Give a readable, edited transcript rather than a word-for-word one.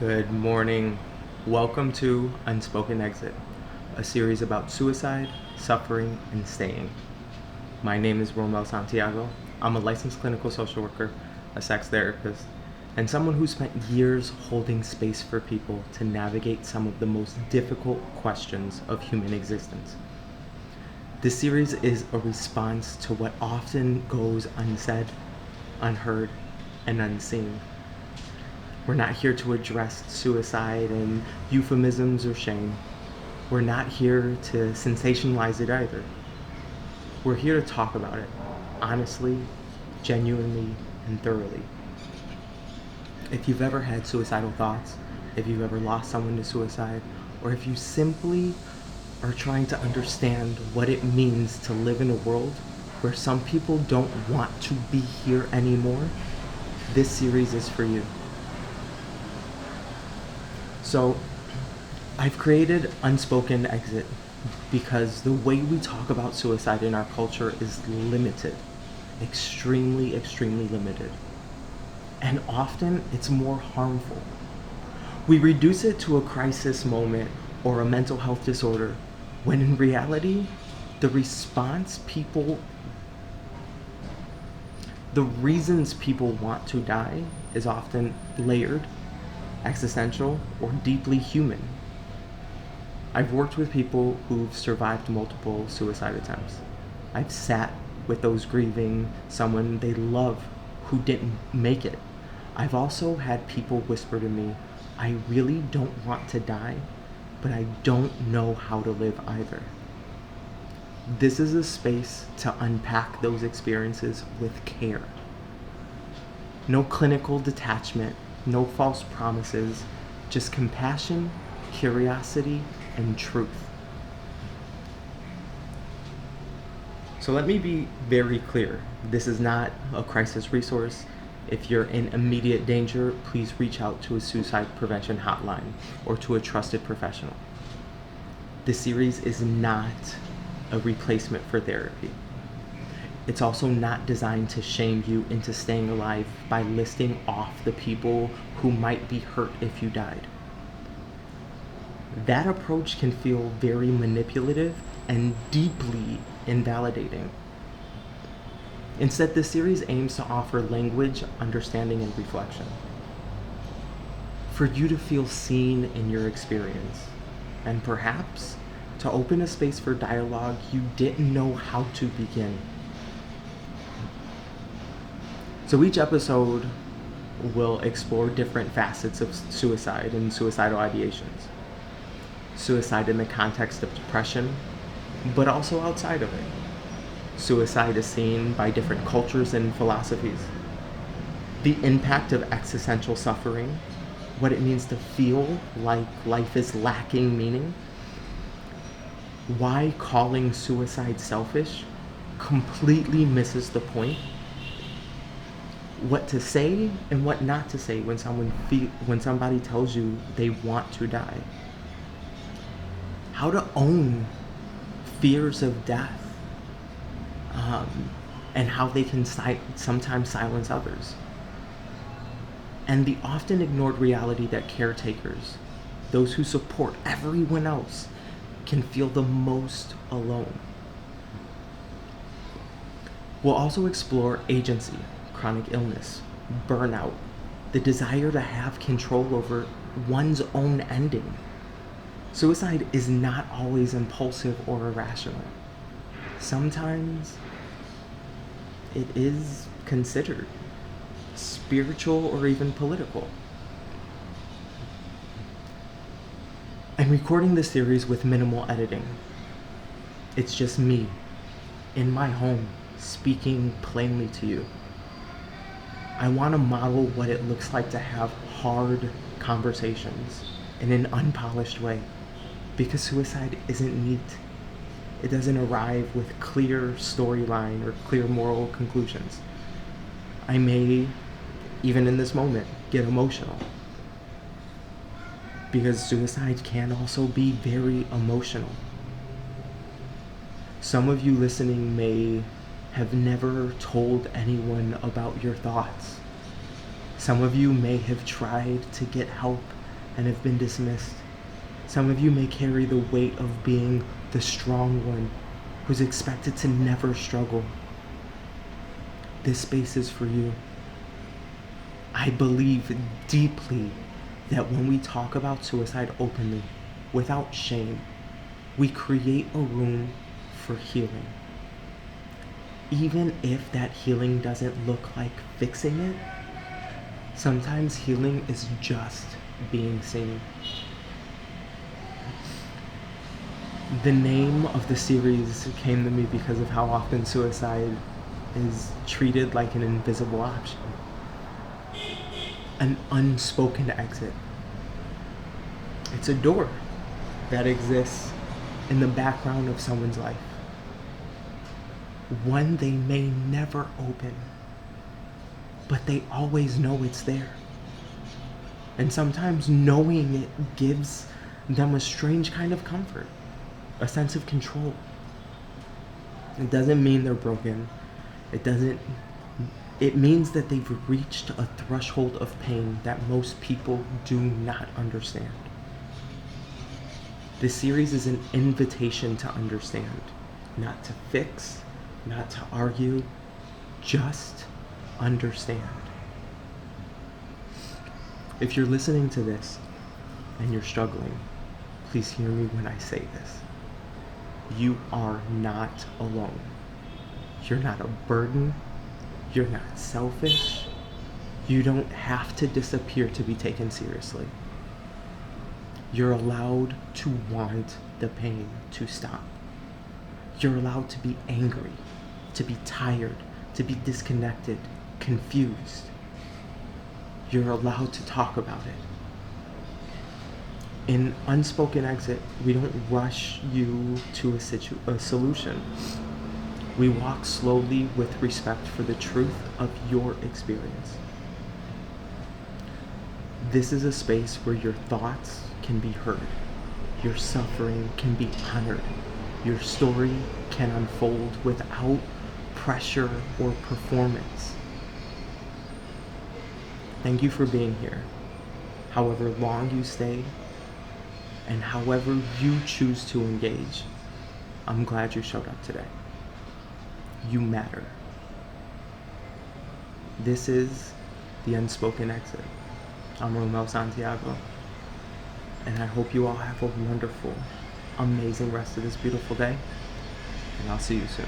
Good morning. Welcome to Unspoken Exit, a series about suicide, suffering, and staying. My name is Romeo Santiago. I'm a licensed clinical social worker, a sex therapist, and someone who spent years holding space for people to navigate some of the most difficult questions of human existence. This series is a response to what often goes unsaid, unheard, and unseen. We're not here to address suicide and euphemisms or shame. We're not here to sensationalize it either. We're here to talk about it, honestly, genuinely, and thoroughly. If you've ever had suicidal thoughts, if you've ever lost someone to suicide, or if you simply are trying to understand what it means to live in a world where some people don't want to be here anymore, this series is for you. So, I've created Unspoken Exit because the way we talk about suicide in our culture is limited, extremely limited. And often it's more harmful. We reduce it to a crisis moment or a mental health disorder, when in reality, the reasons people want to die is often layered, existential, or deeply human. I've worked with people who've survived multiple suicide attempts. I've sat with those grieving someone they love who didn't make it. I've also had people whisper to me, I really don't want to die, but I don't know how to live either. This is a space to unpack those experiences with care. No clinical detachment, no false promises, just compassion, curiosity, and truth. So let me be very clear. This is not a crisis resource. If you're in immediate danger, please reach out to a suicide prevention hotline or to a trusted professional. This series is not a replacement for therapy. It's also not designed to shame you into staying alive by listing off the people who might be hurt if you died. That approach can feel very manipulative and deeply invalidating. Instead, this series aims to offer language, understanding, and reflection. For you to feel seen in your experience, and perhaps to open a space for dialogue you didn't know how to begin. So each episode will explore different facets of suicide and suicidal ideations. Suicide in the context of depression, but also outside of it. Suicide is seen by different cultures and philosophies. The impact of existential suffering, what it means to feel like life is lacking meaning. Why calling suicide selfish completely misses the point. What to say and what not to say when somebody tells you they want to die. How to own fears of death, and how they can sometimes silence others. And the often ignored reality that caretakers, those who support everyone else, can feel the most alone. We'll also explore agency, chronic illness, burnout, the desire to have control over one's own ending. Suicide is not always impulsive or irrational. Sometimes it is considered spiritual or even political. I'm recording this series with minimal editing. It's just me, in my home, speaking plainly to you. I want to model what it looks like to have hard conversations in an unpolished way, because suicide isn't neat. It doesn't arrive with clear storyline or clear moral conclusions. I may, even in this moment, get emotional, because suicide can also be very emotional. Some of you listening may have never told anyone about your thoughts. Some of you may have tried to get help and have been dismissed. Some of you may carry the weight of being the strong one who's expected to never struggle. This space is for you. I believe deeply that when we talk about suicide openly, without shame, we create a room for healing. Even if that healing doesn't look like fixing it, sometimes healing is just being seen. The name of the series came to me because of how often suicide is treated like an invisible option. An unspoken exit. It's a door that exists in the background of someone's life. One they may never open, but they always know it's there. And sometimes knowing it gives them a strange kind of comfort, a sense of control. It doesn't mean they're broken. It means that they've reached a threshold of pain that most people do not understand. This series is an invitation to understand, not to fix, not to argue, just understand. If you're listening to this and you're struggling, please hear me when I say this. You are not alone. You're not a burden. You're not selfish. You don't have to disappear to be taken seriously. You're allowed to want the pain to stop. You're allowed to be angry, to be tired, to be disconnected, confused. You're allowed to talk about it. In Unspoken Exit, we don't rush you to a solution. We walk slowly with respect for the truth of your experience. This is a space where your thoughts can be heard, your suffering can be honored, your story can unfold without pressure or performance. Thank you for being here, however long you stay, and however you choose to engage. I'm glad you showed up today. You matter. This is the Unspoken Exit. I'm Romeo Santiago, and I hope you all have a wonderful, amazing rest of this beautiful day, and I'll see you soon.